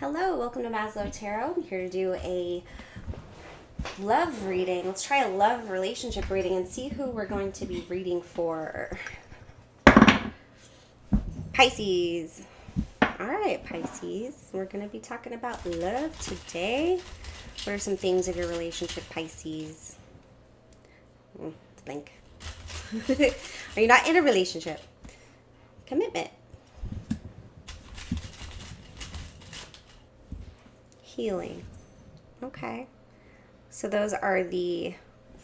Hello, welcome to Maslow Tarot. I'm here to do a love reading. Let's try a love relationship reading and see who we're going to be reading for. Pisces. All right, Pisces. We're going to be talking about love today. What are some things of your relationship, Pisces? Think. Are you not in a relationship? Commitment. Healing. Okay. So those are the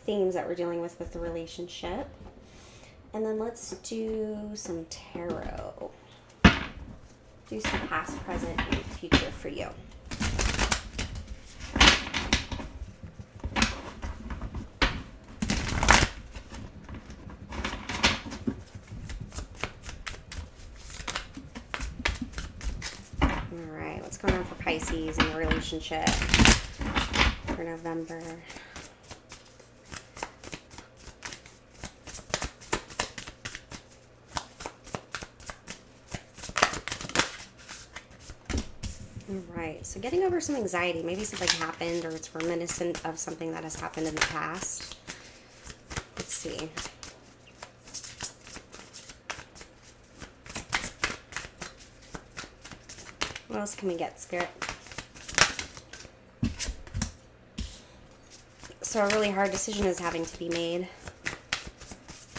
themes that we're dealing with the relationship. And then let's do some tarot. Do some past, present, and future for you. Alright, what's going on for Pisces in your relationship for November? Alright, so getting over some anxiety. Maybe something happened or it's reminiscent of something that has happened in the past. Let's see. What else can we get, Spirit? So a really hard decision is having to be made.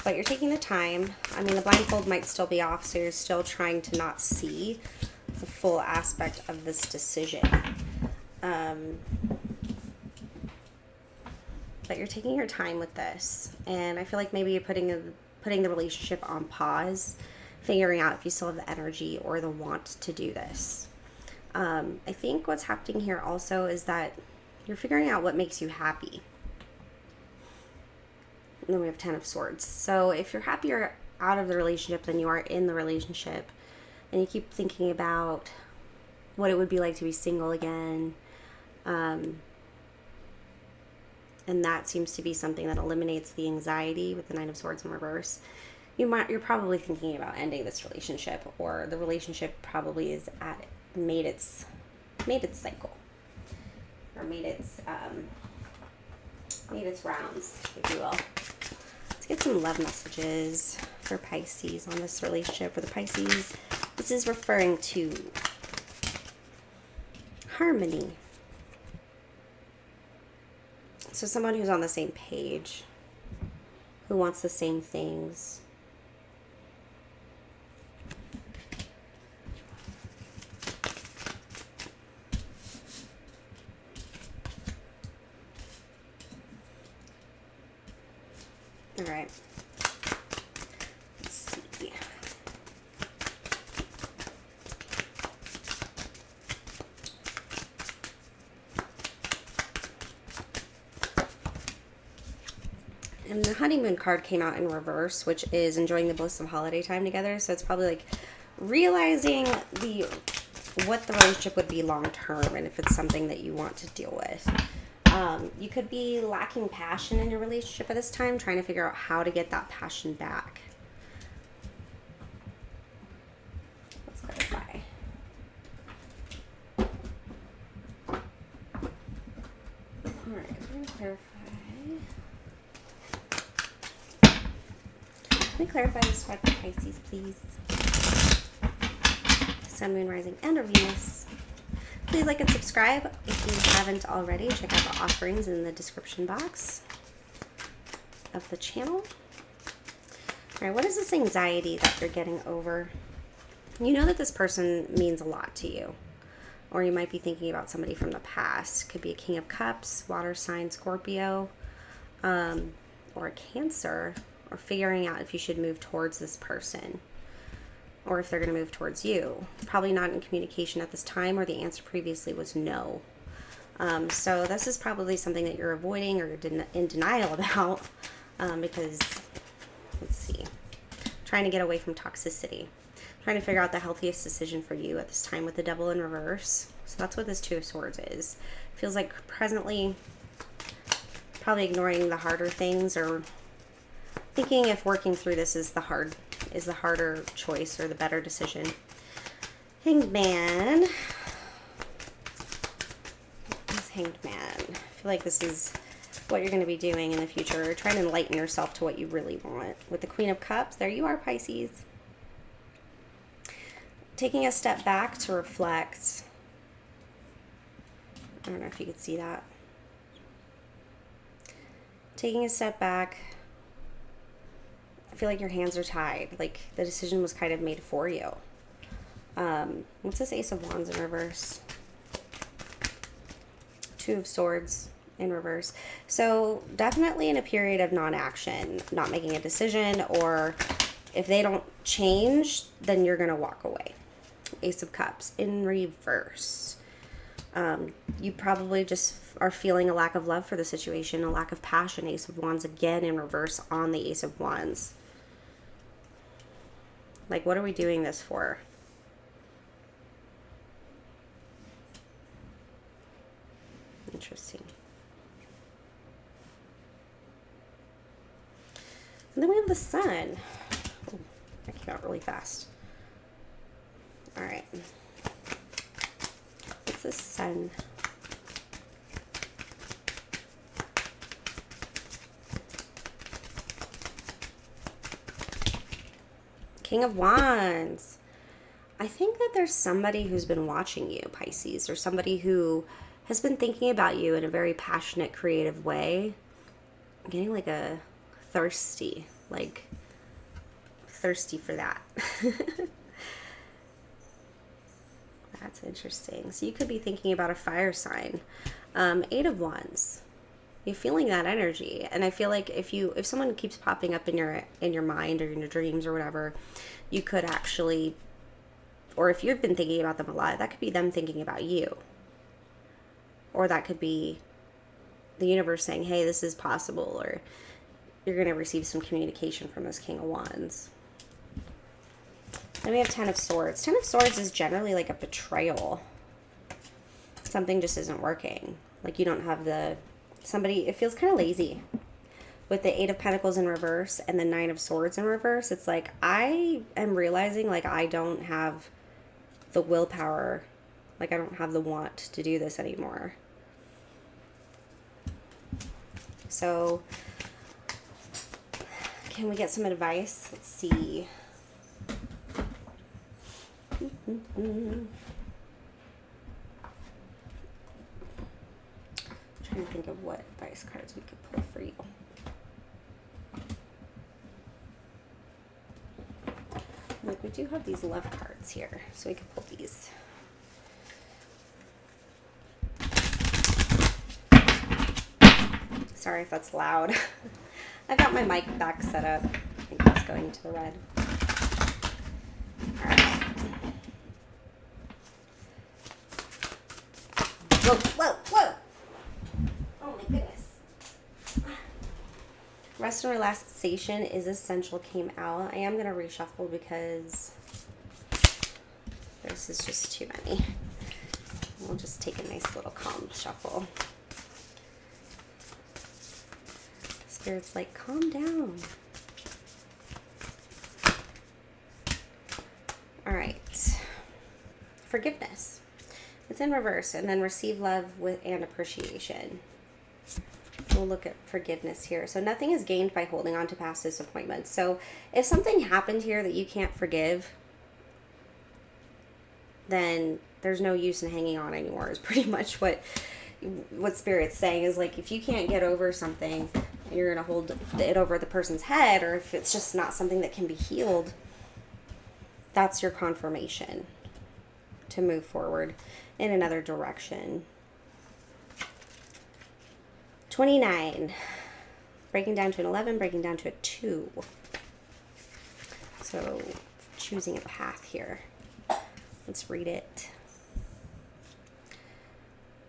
But you're taking the time. I mean, the blindfold might still be off, so you're still trying to not see the full aspect of this decision. But you're taking your time with this. And I feel like maybe you're putting the relationship on pause, figuring out if you still have the energy or the want to do this. I think what's happening here also is that you're figuring out what makes you happy. And then we have Ten of Swords. So if you're happier out of the relationship than you are in the relationship, and you keep thinking about what it would be like to be single again, and that seems to be something that eliminates the anxiety with the Nine of Swords in reverse, you're probably thinking about ending this relationship, or the relationship probably is made its cycle, or made its rounds, if you will. Let's get some love messages for Pisces on this relationship. For the Pisces, this is referring to harmony. So someone who's on the same page, who wants the same things. All right. Let's see. And the honeymoon card came out in reverse, which is enjoying the bliss of holiday time together. So it's probably like realizing what the relationship would be long term, and if it's something that you want to deal with. You could be lacking passion in your relationship at this time, trying to figure out how to get that passion back. Let's clarify. All right, we're going to clarify. Can we clarify this for the Pisces, please? Sun, Moon, Rising, and or Venus. Please like and subscribe if you haven't already. Check out the offerings in the description box of the channel. All right, what is this anxiety that you're getting over? You know that this person means a lot to you. Or you might be thinking about somebody from the past. Could be a King of Cups, water sign, Scorpio, or a Cancer, or figuring out if you should move towards this person, or if they're going to move towards you. Probably not in communication at this time, or the answer previously was no. So this is probably something that you're avoiding or in denial about, because, let's see, trying to get away from toxicity. Trying to figure out the healthiest decision for you at this time with the Devil in reverse. So that's what this Two of Swords is. Feels like presently probably ignoring the harder things, or thinking if working through this is the harder choice or the better decision. Hanged Man. Hanged Man. I feel like this is what you're going to be doing in the future. Trying to enlighten yourself to what you really want. With the Queen of Cups, there you are, Pisces. Taking a step back to reflect. I don't know if you could see that. Taking a step back. I feel like your hands are tied. Like the decision was kind of made for you. What's this Ace of Wands in reverse? Two of Swords in reverse. So definitely in a period of non-action, not making a decision, or if they don't change, then you're going to walk away. Ace of Cups in reverse. You probably just are feeling a lack of love for the situation, a lack of passion. Ace of Wands again in reverse on the Ace of Wands. Like, what are we doing this for? Interesting. And then we have the Sun. Oh, that came out really fast. All right. What's the Sun? King of Wands. I think that there's somebody who's been watching you, Pisces, or somebody who has been thinking about you in a very passionate, creative way. I'm getting like a thirsty for that. That's interesting. So you could be thinking about a fire sign. Eight of Wands. You're feeling that energy, and I feel like if someone keeps popping up in your mind or in your dreams or whatever, you could actually, or if you've been thinking about them a lot, that could be them thinking about you, or that could be the universe saying, "Hey, this is possible," or you're going to receive some communication from this King of Wands. Then we have Ten of Swords. Ten of Swords is generally like a betrayal. Something just isn't working. Like you don't have it feels kind of lazy. With the Eight of Pentacles in reverse and the Nine of Swords in reverse, it's like I am realizing like I don't have the willpower, like I don't have the want to do this anymore. So can we get some advice? Let's see. Trying to think of what advice cards we could pull for you. Like we do have these love cards here, so we could pull these. Sorry if that's loud. I got my mic back set up. I think that's going into the red. All right. Whoa, whoa, whoa! Oh my goodness. Rest and relaxation is essential came out. I am going to reshuffle because this is just too many. We'll just take a nice little calm shuffle. Spirit's like, calm down. All right. Forgiveness. It's in reverse, and then receive love and appreciation. We'll look at forgiveness here. So nothing is gained by holding on to past disappointments. So if something happened here that you can't forgive, then there's no use in hanging on anymore, is pretty much what Spirit's saying. Is like, if you can't get over something, you're going to hold it over the person's head, or if it's just not something that can be healed, that's your confirmation to move forward in another direction. 29. Breaking down to an 11, breaking down to a 2. So choosing a path here. Let's read it.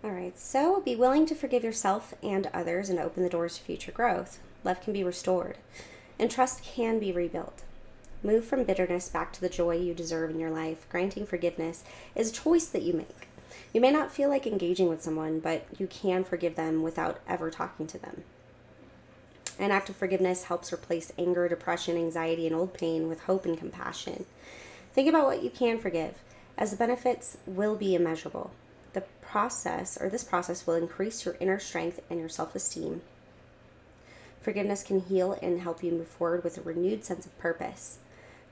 All right, so be willing to forgive yourself and others and open the doors to future growth. Love can be restored, and trust can be rebuilt. Move from bitterness back to the joy you deserve in your life. Granting forgiveness is a choice that you make. You may not feel like engaging with someone, but you can forgive them without ever talking to them. An act of forgiveness helps replace anger, depression, anxiety, and old pain with hope and compassion. Think about what you can forgive, as the benefits will be immeasurable. This process will increase your inner strength and your self-esteem. Forgiveness can heal and help you move forward with a renewed sense of purpose.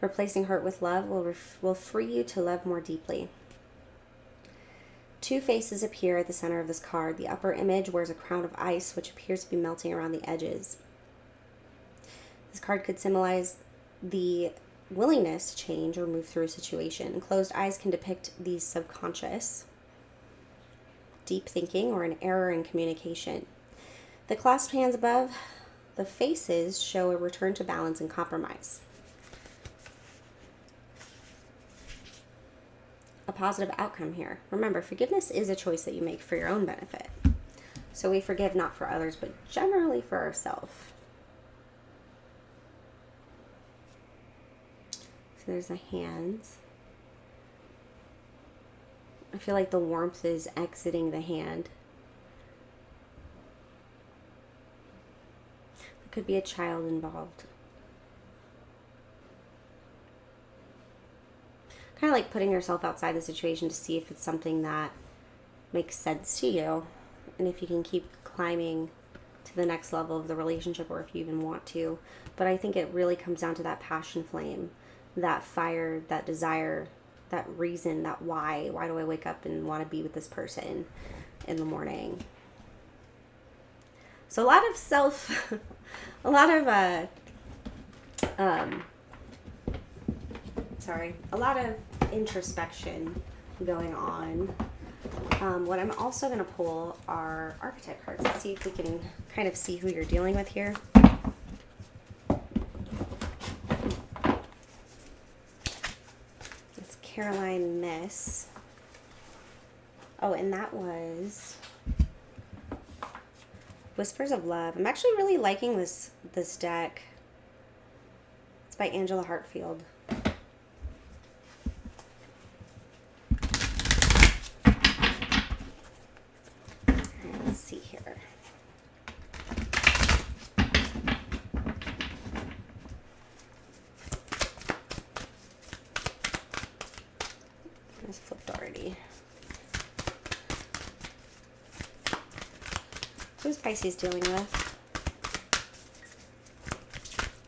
Replacing hurt with love will free you to love more deeply. Two faces appear at the center of this card. The upper image wears a crown of ice, which appears to be melting around the edges. This card could symbolize the willingness to change or move through a situation. And closed eyes can depict the subconscious, deep thinking, or an error in communication. The clasped hands above the faces show a return to balance and compromise. A positive outcome here. Remember, forgiveness is a choice that you make for your own benefit. So we forgive not for others, but generally for ourselves. So there's the hands. I feel like the warmth is exiting the hand. There could be a child involved. Kind of like putting yourself outside the situation to see if it's something that makes sense to you, and if you can keep climbing to the next level of the relationship, or if you even want to. But I think it really comes down to that passion flame, that fire, that desire, that reason, that why. Why do I wake up and want to be with this person in the morning? So a lot of a lot of introspection going on. What I'm also going to pull are archetype cards. Let's see if we can kind of see who you're dealing with here. It's Caroline Miss. Oh, and that was Whispers of Love. I'm actually really liking this deck. It's by Angela Hartfield. Let's see here. It's flipped already. Who's Pisces dealing with?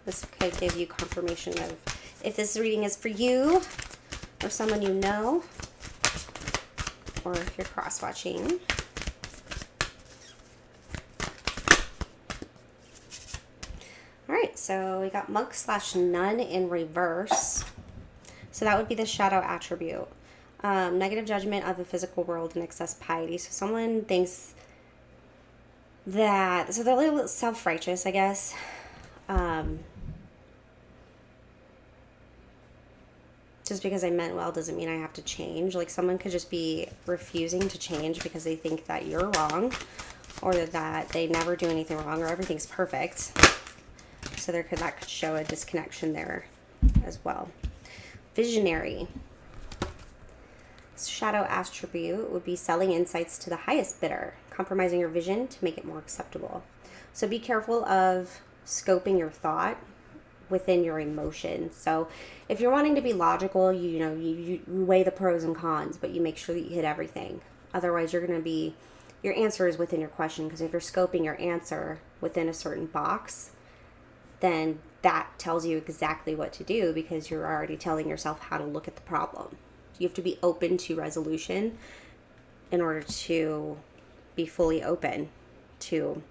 This could give you confirmation of if this reading is for you or someone you know, or if you're cross-watching. All right, so we got Monk/Nun in reverse. So that would be the shadow attribute. Negative judgment of the physical world and excess piety. So someone thinks that, so they're a little self-righteous, I guess. Just because I meant well doesn't mean I have to change. Like, someone could just be refusing to change because they think that you're wrong, or that they never do anything wrong, or everything's perfect. So that could show a disconnection there as well. Visionary. Shadow attribute would be selling insights to the highest bidder, compromising your vision to make it more acceptable. So be careful of scoping your thought within your emotions. So if you're wanting to be logical, you weigh the pros and cons, but you make sure that you hit everything. Otherwise, your answer is within your question, because if you're scoping your answer within a certain box, then that tells you exactly what to do, because you're already telling yourself how to look at the problem. You have to be open to resolution in order to be fully open to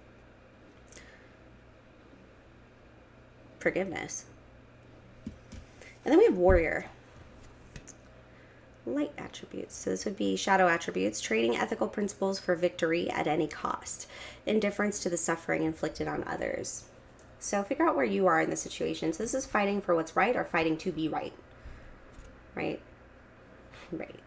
forgiveness. And then we have Warrior. Light attributes. So this would be shadow attributes. Trading ethical principles for victory at any cost. Indifference to the suffering inflicted on others. So figure out where you are in the situation. So this is fighting for what's right, or fighting to be right. Right? Right.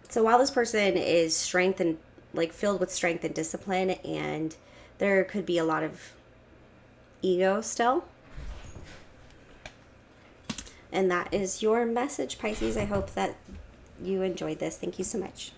So while this person is filled with strength and discipline, and there could be a lot of ego still. And that is your message, Pisces. I hope that you enjoyed this. Thank you so much.